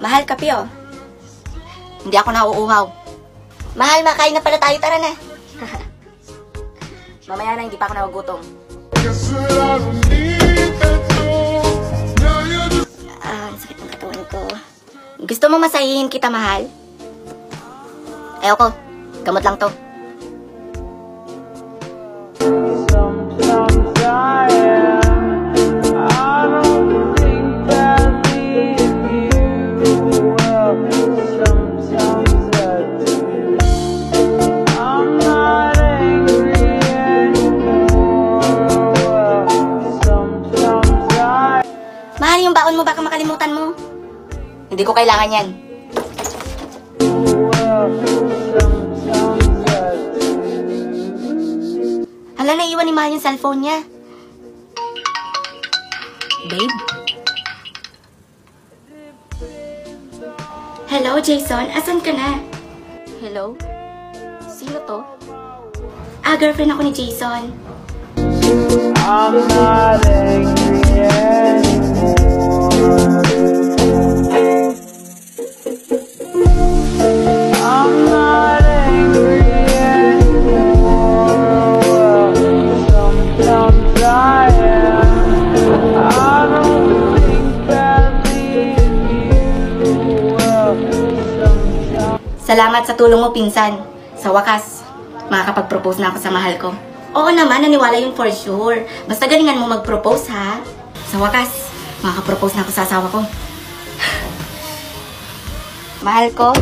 Mahal, kape oh. Hindi ako nauuhaw. Mahal, makain na pala tayo. Tara na. Mamaya na, hindi pa ako nagugutom. Ang sakit ng katawan ko. Gusto mo masahihin kita, mahal? Ayoko. Gamot lang to. Mahal, yung baon mo, baka makalimutan mo. Hindi ko kailangan yan. Hala, naiwan ni Mahal yung cellphone niya. Babe? Hello, Jason? Asan ka na? Hello? Sino to? Girlfriend ako ni Jason. I'm not angry anymore. I'm not angry anymore. Sometimes I am. I don't think badly of you. Salamat sa tulong mo, pinsan. Sa wakas, makakapag-propose na ako sa mahal ko. Oo naman, naniwala yun for sure. Basta galingan mo mag-propose, ha? Sa wakas, makaka-propose na ako sa asawa ko. Mahal ko,